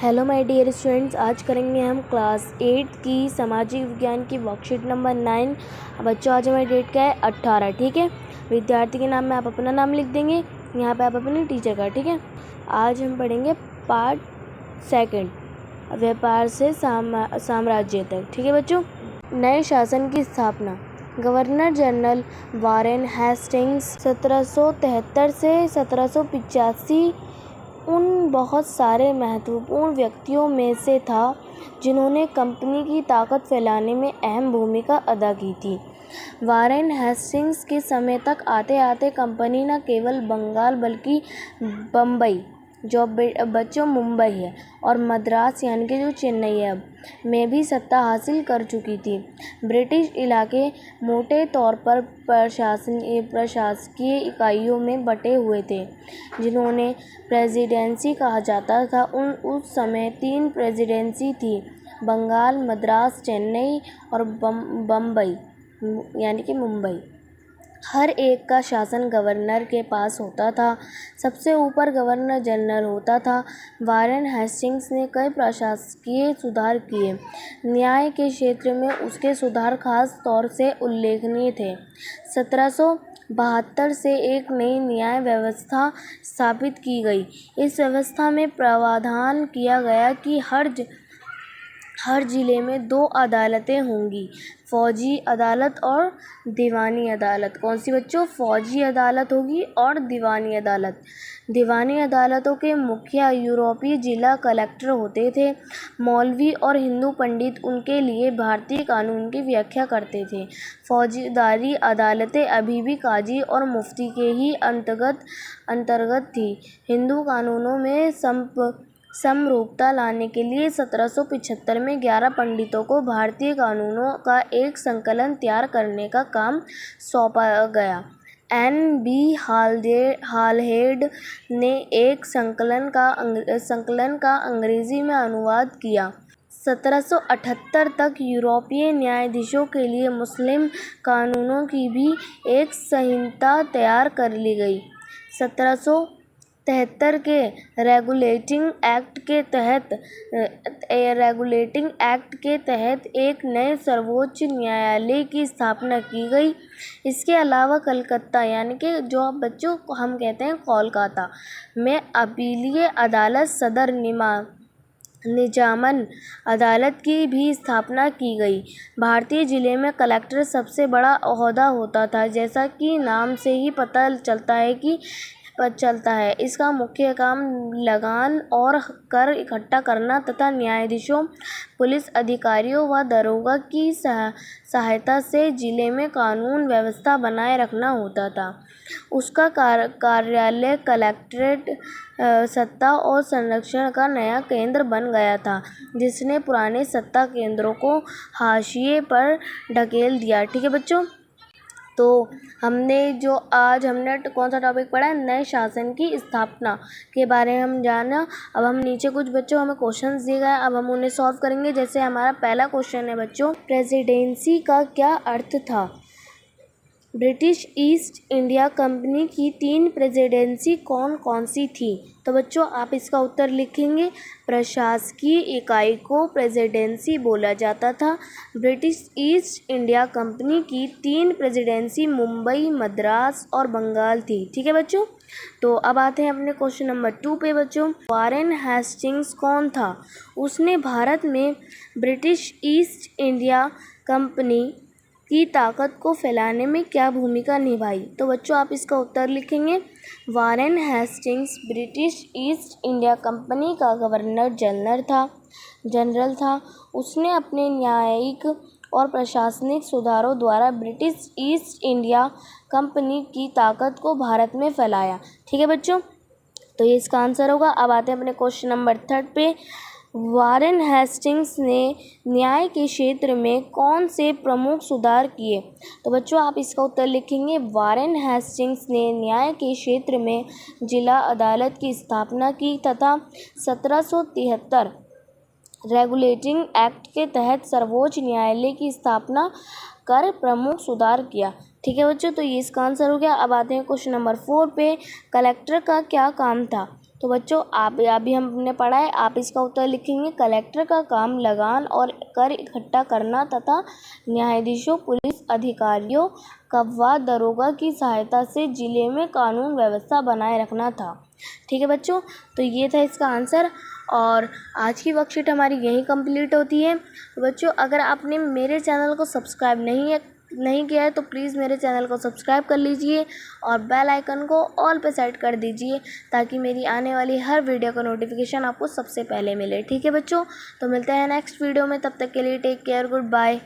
Hello my dear students, आज करेंगे हम क्लास 8 की सामाजिक विज्ञान की वर्कशीट नंबर 9। बच्चों, आज हमारी डेट क्या है? 18। ठीक है। विद्यार्थी के नाम में आप अपना नाम लिख देंगे, यहाँ पे आप अपने टीचर का। ठीक है। आज हम पढ़ेंगे पार्ट 2, व्यापार से साम्राज्य तक। ठीक है बच्चों। नए शासन की स्थापना। गवर्नर जनरल वारेन हेस्टिंग्स 1773 से 1785 उन बहुत सारे महत्वपूर्ण व्यक्तियों में से था जिन्होंने कंपनी की ताकत फैलाने में अहम भूमिका अदा की थी। वारेन हेस्टिंग्स के समय तक आते आते कंपनी न केवल बंगाल बल्कि बम्बई, जो बच्चों मुंबई है, और मद्रास यानी कि जो चेन्नई है अब, में भी सत्ता हासिल कर चुकी थी। ब्रिटिश इलाके मोटे तौर पर प्रशासकीय इकाइयों में बटे हुए थे, जिन्होंने प्रेसिडेंसी कहा जाता था। उस समय 3 प्रेसिडेंसी थी: बंगाल, मद्रास, चेन्नई और बम्बई यानी कि मुंबई। हर एक का शासन गवर्नर के पास होता था। सबसे ऊपर गवर्नर जनरल होता था। वारेन हेस्टिंग्स ने कई प्रशासकीय सुधार किए। न्याय के क्षेत्र में उसके सुधार खास तौर से उल्लेखनीय थे। 1772 से एक नई न्याय व्यवस्था स्थापित की गई। इस व्यवस्था में प्रावधान किया गया कि हर जिले में 2 अदालतें होंगी: फौजी अदालत और दीवानी अदालत। कौन सी बच्चों? फौजी अदालत होगी और दीवानी अदालत। दीवानी अदालतों के मुखिया यूरोपीय जिला कलेक्टर होते थे। मौलवी और हिंदू पंडित उनके लिए भारतीय कानून की व्याख्या करते थे। फौजदारी अदालतें अभी भी काजी और मुफ्ती के ही अंतर्गत थी। हिंदू कानूनों में समरूपता लाने के लिए 1775 में 11 पंडितों को भारतीय कानूनों का एक संकलन तैयार करने का काम सौंपा गया। N.B. हालहेड ने एक संकलन का अंग्रेजी में अनुवाद किया। 1778 तक यूरोपीय न्यायाधीशों के लिए मुस्लिम कानूनों की भी एक संहिता तैयार कर ली गई। 1773 के रेगुलेटिंग एक्ट के तहत एक नए सर्वोच्च न्यायालय की स्थापना की गई। इसके अलावा कलकत्ता यानी कि जो आप बच्चों हम कहते हैं कोलकाता में अपीलीय अदालत, सदर निजामन अदालत की भी स्थापना की गई। भारतीय जिले में कलेक्टर सबसे बड़ा ओहदा होता था, जैसा कि नाम से ही पता चलता है। इसका मुख्य काम लगान और कर इकट्ठा करना तथा न्यायाधीशों, पुलिस अधिकारियों व दरोगा की सहायता से जिले में कानून व्यवस्था बनाए रखना होता था। उसका कार्यालय कलेक्ट्रेट सत्ता और संरक्षण का नया केंद्र बन गया था, जिसने पुराने सत्ता केंद्रों को हाशिए पर ढकेल दिया। ठीक है बच्चों। तो आज हमने कौन सा टॉपिक पढ़ा है? नए शासन की स्थापना के बारे में हम जाना। अब हम नीचे कुछ बच्चों हमें क्वेश्चंस दिए गए, अब हम उन्हें सॉल्व करेंगे। जैसे हमारा पहला क्वेश्चन है बच्चों, प्रेसिडेंसी का क्या अर्थ था? ब्रिटिश ईस्ट इंडिया कंपनी की 3 प्रेसिडेंसी कौन कौन सी थी? तो बच्चों आप इसका उत्तर लिखेंगे। प्रशासकीय इकाई को प्रेसिडेंसी बोला जाता था। ब्रिटिश ईस्ट इंडिया कंपनी की 3 प्रेसिडेंसी मुंबई, मद्रास और बंगाल थी। ठीक है बच्चों। तो अब आते हैं अपने क्वेश्चन नंबर 2 पे बच्चों। वारेन हेस्टिंग्स कौन था? उसने भारत में ब्रिटिश ईस्ट इंडिया कंपनी की ताकत को फैलाने में क्या भूमिका निभाई? तो बच्चों आप इसका उत्तर लिखेंगे। Warren Hastings British east India company का गवर्नर जनरल था। उसने अपने न्यायिक और प्रशासनिक सुधारों द्वारा ब्रिटिश ईस्ट इंडिया कंपनी की ताकत को भारत में फैलाया। ठीक है बच्चों। तो ये इसका आंसर होगा। अब आते हैं अपने क्वेश्चन नंबर 3 पे। वारेन हेस्टिंग्स ने न्याय के क्षेत्र में कौन से प्रमुख सुधार किए? तो बच्चों आप इसका उत्तर लिखेंगे। वारेन हेस्टिंग्स ने न्याय के क्षेत्र में जिला अदालत की स्थापना की तथा 1773 रेगुलेटिंग एक्ट के तहत सर्वोच्च न्यायालय की स्थापना कर प्रमुख सुधार किया। ठीक है बच्चों। तो ये इसका आंसर हो गया। अब आते हैं क्वेश्चन नंबर 4 पे। कलेक्टर का क्या काम था? तो बच्चों आप अभी हमने पढ़ा है, आप इसका उत्तर लिखेंगे कलेक्टर का काम लगान और कर इकट्ठा करना तथा न्यायाधीशों, पुलिस अधिकारियों व दरोगा की सहायता से जिले में कानून व्यवस्था बनाए रखना था। ठीक है बच्चों, तो ये था इसका आंसर और आज की वर्कशीट हमारी यहीं कंप्लीट होती है। तो बच्चों अगर आपने मेरे चैनल को सब्सक्राइब नहीं किया है तो प्लीज़ मेरे चैनल को सब्सक्राइब कर लीजिए और बेल आइकन को ऑल पे सेट कर दीजिए ताकि मेरी आने वाली हर वीडियो का नोटिफिकेशन आपको सबसे पहले मिले। ठीक है बच्चों, तो मिलते हैं नेक्स्ट वीडियो में, तब तक के लिए टेक केयर, गुड बाय।